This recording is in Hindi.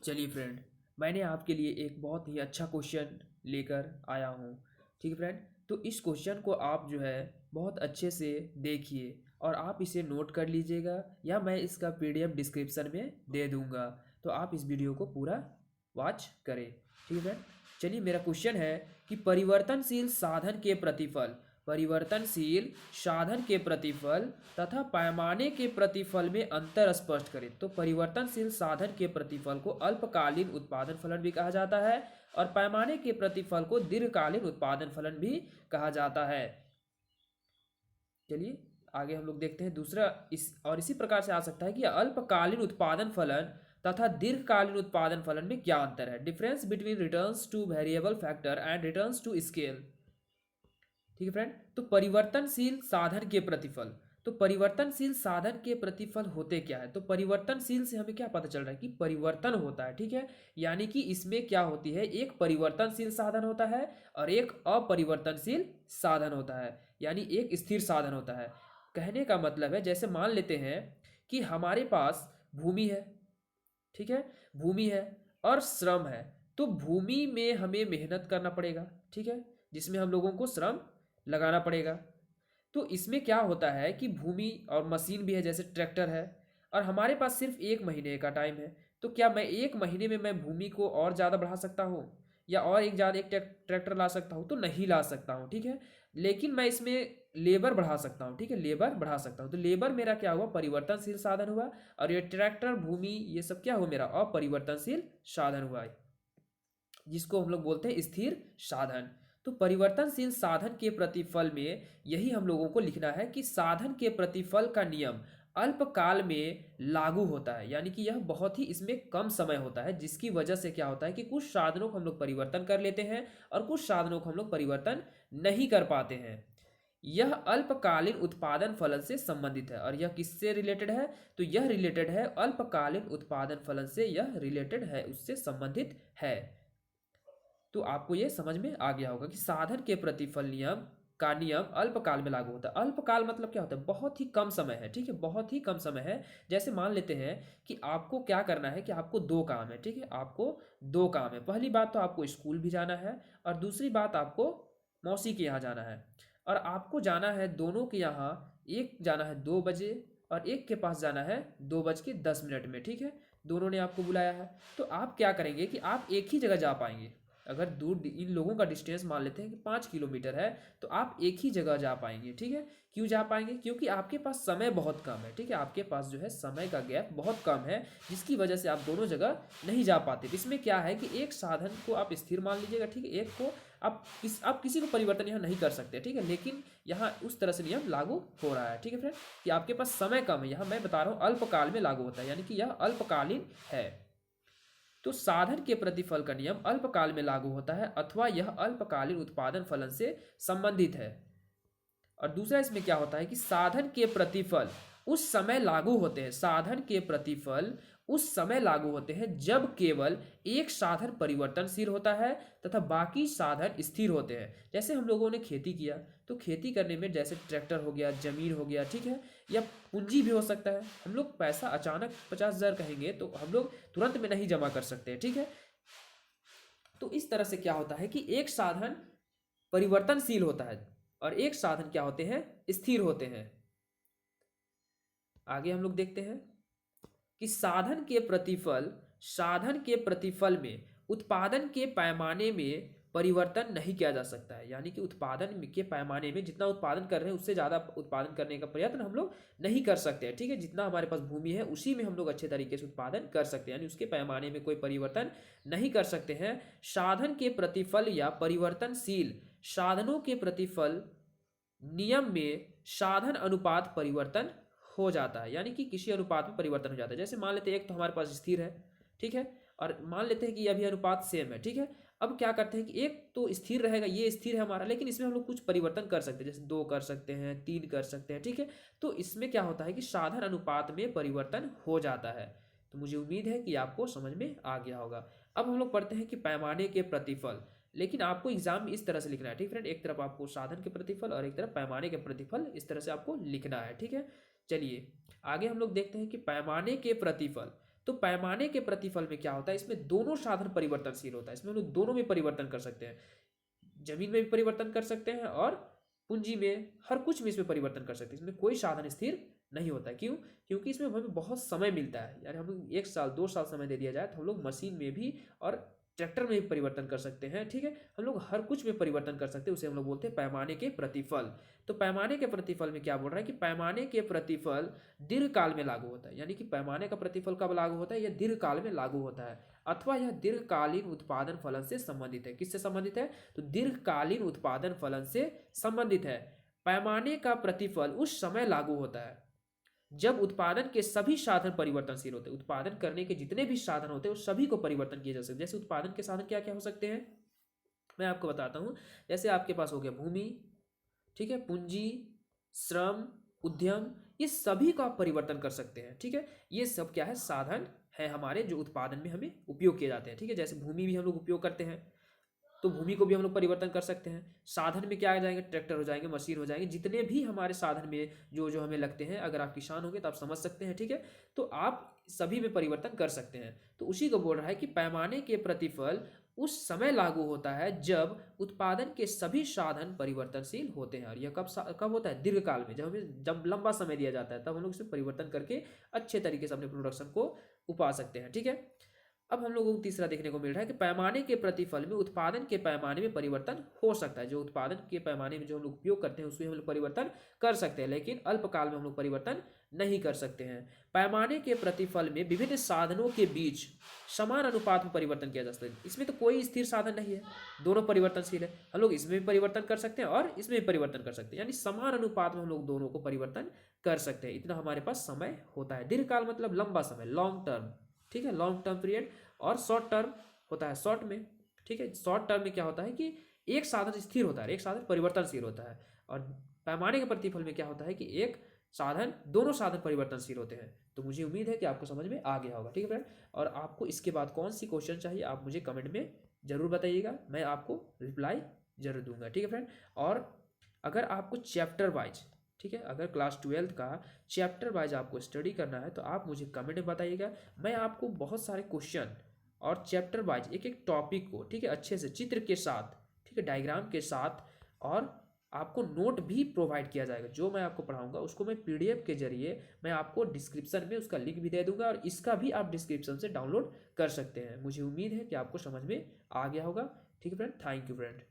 चलिए फ्रेंड, मैंने आपके लिए एक बहुत ही अच्छा क्वेश्चन लेकर आया हूँ। ठीक है फ्रेंड, तो इस क्वेश्चन को आप जो है बहुत अच्छे से देखिए और आप इसे नोट कर लीजिएगा या मैं इसका पीडीएफ डिस्क्रिप्शन में दे दूँगा। तो आप इस वीडियो को पूरा वॉच करें। ठीक है फ्रेंड, चलिए मेरा क्वेश्चन है कि परिवर्तनशील साधन के प्रतिफल तथा पैमाने के प्रतिफल में अंतर स्पष्ट करें। तो परिवर्तनशील साधन के प्रतिफल को अल्पकालीन उत्पादन फलन भी कहा जाता है और पैमाने के प्रतिफल को दीर्घकालीन उत्पादन फलन भी कहा जाता है। चलिए आगे हम लोग देखते हैं दूसरा। इसी प्रकार से आ सकता है कि अल्पकालीन उत्पादन फलन तथा दीर्घकालीन उत्पादन फलन में क्या अंतर है। Difference between returns to variable factor and returns to scale. ठीक है फ्रेंड, तो परिवर्तनशील साधन के प्रतिफल होते क्या है। तो परिवर्तनशील से हमें क्या पता चल रहा है कि परिवर्तन होता है। ठीक है, यानी कि इसमें क्या होती है, एक परिवर्तनशील साधन होता है और एक अपरिवर्तनशील साधन होता है, यानी एक स्थिर साधन होता है। कहने का मतलब है, जैसे मान लेते हैं कि हमारे पास भूमि है। ठीक है, भूमि है और श्रम है। तो भूमि में हमें मेहनत करना पड़ेगा। ठीक है, जिसमें हम लोगों को श्रम लगाना पड़ेगा। तो इसमें क्या होता है कि भूमि और मशीन भी है, जैसे ट्रैक्टर है, और हमारे पास सिर्फ 1 महीने का टाइम है। तो क्या मैं 1 महीने में मैं भूमि को और ज़्यादा बढ़ा सकता हूँ या और एक ट्रैक्टर ला सकता हूँ? तो नहीं ला सकता हूँ। ठीक है, लेकिन मैं इसमें लेबर बढ़ा सकता हूँ। ठीक है, लेबर बढ़ा सकता हूँ। तो लेबर मेरा क्या हुआ, परिवर्तनशील साधन हुआ, और ये ट्रैक्टर, भूमि, ये सब क्या हुआ, मेरा अपरिवर्तनशील साधन हुआ, जिसको हम लोग बोलते हैं स्थिर साधन। तो परिवर्तनशील साधन के प्रतिफल में यही हम लोगों को लिखना है कि साधन के प्रतिफल का नियम अल्पकाल में लागू होता है, यानी कि यह बहुत ही इसमें कम समय होता है, जिसकी वजह से क्या होता है कि कुछ साधनों को हम लोग परिवर्तन कर लेते हैं और कुछ साधनों को हम लोग परिवर्तन नहीं कर पाते हैं। यह अल्पकालीन उत्पादन फलन से संबंधित है। और यह किससे रिलेटेड है? तो यह रिलेटेड है अल्पकालीन उत्पादन फलन से, यह रिलेटेड है, उससे संबंधित है। तो आपको ये समझ में आ गया होगा कि साधन के प्रतिफल नियम का नियम अल्पकाल में लागू होता है। अल्पकाल मतलब क्या होता है, बहुत ही कम समय है। ठीक है, बहुत ही कम समय है। जैसे मान लेते हैं कि आपको क्या करना है कि आपको 2 काम है। ठीक है, आपको 2 काम है। पहली बात तो आपको स्कूल भी जाना है और दूसरी बात आपको मौसी के यहाँ जाना है। और आपको जाना है दोनों के यहाँ, एक जाना है 2 बजे और एक के पास जाना है 2:10 में। ठीक है, दोनों ने आपको बुलाया है। तो आप क्या करेंगे कि आप एक ही जगह जा पाएंगे। अगर दूर इन लोगों का डिस्टेंस मान लेते हैं कि 5 किलोमीटर है, तो आप एक ही जगह जा पाएंगे। ठीक है, क्यों जा पाएंगे? क्योंकि आपके पास समय बहुत कम है। ठीक है, आपके पास जो है समय का गैप बहुत कम है, जिसकी वजह से आप दोनों जगह नहीं जा पाते। तो इसमें क्या है कि एक साधन को आप स्थिर मान लीजिएगा। ठीक है, एक को आप किसी को परिवर्तन यहाँ नहीं कर सकते। ठीक है, लेकिन यहाँ उस तरह से नियम लागू हो रहा है। ठीक है फ्रेंड, कि आपके पास समय कम है, यहाँ मैं बता रहा हूँ अल्पकाल में लागू होता है, यानी कि यह अल्पकालीन है। तो साधन के प्रतिफल का नियम अल्पकाल में लागू होता है अथवा यह अल्पकालीन उत्पादन फलन से संबंधित है। और दूसरा इसमें क्या होता है कि साधन के प्रतिफल उस समय लागू होते हैं, साधन के प्रतिफल उस समय लागू होते हैं जब केवल एक साधन परिवर्तनशील होता है तथा बाकी साधन स्थिर होते हैं। जैसे हम लोगों ने खेती किया, तो खेती करने में जैसे ट्रैक्टर हो गया, जमीन हो गया, ठीक है, या पूंजी भी हो सकता है। हम लोग पैसा अचानक 50,000 कहेंगे तो हम लोग तुरंत में नहीं जमा कर सकते। ठीक है, तो इस तरह से क्या होता है कि एक साधन परिवर्तनशील होता है और एक साधन क्या होते हैं, स्थिर होते हैं। आगे हम लोग देखते हैं कि साधन के प्रतिफल में उत्पादन के पैमाने में परिवर्तन नहीं किया जा सकता है, यानी कि उत्पादन के पैमाने में जितना उत्पादन कर रहे हैं उससे ज़्यादा उत्पादन करने का प्रयत्न हम लोग नहीं कर सकते हैं। ठीक है, जितना हमारे पास भूमि है उसी में हम लोग अच्छे तरीके से उत्पादन कर सकते हैं, यानी उसके पैमाने में कोई परिवर्तन नहीं कर सकते हैं। साधन के प्रतिफल या परिवर्तनशील साधनों के प्रतिफल नियम में साधन अनुपात परिवर्तन हो जाता है, यानी कि किसी अनुपात में परिवर्तन हो जाता है। जैसे मान लेते हैं एक तो हमारे पास स्थिर है, ठीक है, और मान लेते हैं कि यह भी अनुपात सेम है। ठीक है, अब क्या करते हैं कि एक तो स्थिर रहेगा, ये स्थिर है हमारा, लेकिन इसमें हम लोग कुछ परिवर्तन कर सकते हैं, जैसे 2 कर सकते हैं, 3 कर सकते हैं। ठीक है, तो इसमें क्या होता है कि साधन अनुपात में परिवर्तन हो जाता है। तो मुझे उम्मीद है कि आपको समझ में आ गया होगा। अब हम लोग पढ़ते हैं कि पैमाने के प्रतिफल, लेकिन आपको एग्जाम में इस तरह से लिखना है। ठीक फ्रेंड, एक तरफ आपको साधन के प्रतिफल और एक तरफ पैमाने के प्रतिफल, इस तरह से आपको लिखना है। ठीक है, चलिए आगे हम लोग देखते हैं कि पैमाने के प्रतिफल। तो पैमाने के प्रतिफल में क्या होता है, इसमें दोनों साधन परिवर्तनशील होता है, इसमें हम लोग दोनों में परिवर्तन कर सकते हैं, जमीन में भी परिवर्तन कर सकते हैं और पूंजी में, हर कुछ में इसमें परिवर्तन कर सकते हैं। इसमें कोई साधन स्थिर नहीं होता। क्यों? क्योंकि इसमें हमें बहुत समय मिलता है, यानी हम 1 साल 2 साल समय दे दिया जाए तो हम लोग मशीन में भी और ट्रैक्टर में भी परिवर्तन कर सकते हैं। ठीक है, हम लोग हर कुछ में परिवर्तन कर सकते हैं, उसे हम लोग बोलते हैं पैमाने के प्रतिफल। तो पैमाने के प्रतिफल में क्या बोल रहा है कि पैमाने के प्रतिफल दीर्घकाल में लागू होता है, यानी कि पैमाने का प्रतिफल कब लागू होता है, यह दीर्घकाल में लागू होता है, अथवा यह दीर्घकालीन उत्पादन फलन से संबंधित है। किससे संबंधित है? तो दीर्घकालीन उत्पादन फलन से संबंधित है। पैमाने का प्रतिफल उस समय लागू होता है जब उत्पादन के सभी साधन परिवर्तनशील होते हैं। उत्पादन करने के जितने भी साधन होते हैं उस सभी को परिवर्तन किए जा सकते हैं। जैसे उत्पादन के साधन क्या क्या हो सकते हैं, मैं आपको बताता हूँ। जैसे आपके पास हो गया भूमि, ठीक है, पूंजी, श्रम, उद्यम, ये सभी का आप परिवर्तन कर सकते हैं। ठीक है, ये सब क्या है, साधन है हमारे जो उत्पादन में हमें उपयोग किए जाते हैं। ठीक है, जैसे भूमि भी हम लोग उपयोग करते हैं, तो भूमि को भी हम लोग परिवर्तन कर सकते हैं। साधन में क्या आ जाएंगे, ट्रैक्टर हो जाएंगे, मशीन हो जाएंगे, जितने भी हमारे साधन में जो जो हमें लगते हैं, अगर आप किसान होंगे तो आप समझ सकते हैं। ठीक है, तो आप सभी में परिवर्तन कर सकते हैं। तो उसी को बोल रहा है कि पैमाने के प्रतिफल उस समय लागू होता है जब उत्पादन के सभी साधन परिवर्तनशील होते हैं। और यह कब होता है, दीर्घकाल में, जब लंबा समय दिया जाता है, तब हम लोग इसे परिवर्तन करके अच्छे तरीके से अपने प्रोडक्शन को उपा सकते हैं। ठीक है, अब हम लोगों को तीसरा देखने को मिल रहा है कि पैमाने के प्रतिफल में उत्पादन के पैमाने में परिवर्तन हो सकता है। जो उत्पादन के पैमाने में जो हम लोग उपयोग करते हैं उसमें हम लोग परिवर्तन कर सकते हैं, लेकिन अल्पकाल में हम लोग परिवर्तन नहीं कर सकते हैं। पैमाने के प्रतिफल में विभिन्न साधनों के बीच समान अनुपात में परिवर्तन किया जा सकता है। इसमें तो कोई स्थिर साधन नहीं है, दोनों परिवर्तनशील है। हम लोग इसमें भी परिवर्तन कर सकते हैं और इसमें भी परिवर्तन कर सकते हैं, यानी समान अनुपात में हम लोग दोनों को परिवर्तन कर सकते हैं। इतना हमारे पास समय होता है। दीर्घकाल मतलब लंबा समय, लॉन्ग टर्म। ठीक है, लॉन्ग टर्म पीरियड। और शॉर्ट टर्म होता है शॉर्ट में। ठीक है, शॉर्ट टर्म में क्या होता है कि एक साधन स्थिर होता है, एक साधन परिवर्तनशील होता है। और पैमाने के प्रतिफल में क्या होता है कि एक साधन, दोनों साधन परिवर्तनशील होते हैं। तो मुझे उम्मीद है कि आपको समझ में आ गया होगा। ठीक है फ्रेंड, और आपको इसके बाद कौन सी क्वेश्चन चाहिए आप मुझे कमेंट में जरूर बताइएगा, मैं आपको रिप्लाई जरूर दूंगा। ठीक है फ्रेंड, और अगर आपको चैप्टर वाइज, ठीक है, अगर क्लास 12 का चैप्टर वाइज आपको स्टडी करना है तो आप मुझे कमेंट में बताइएगा। मैं आपको बहुत सारे क्वेश्चन और चैप्टर वाइज एक एक टॉपिक को, ठीक है, अच्छे से चित्र के साथ, ठीक है, डायग्राम के साथ, और आपको नोट भी प्रोवाइड किया जाएगा। जो मैं आपको पढ़ाऊंगा उसको मैं पीडीएफ के जरिए मैं आपको डिस्क्रिप्शन में उसका लिंक भी दे दूंगा, और इसका भी आप डिस्क्रिप्शन से डाउनलोड कर सकते हैं। मुझे उम्मीद है कि आपको समझ में आ गया होगा। ठीक है फ्रेंड, थैंक यू फ्रेंड।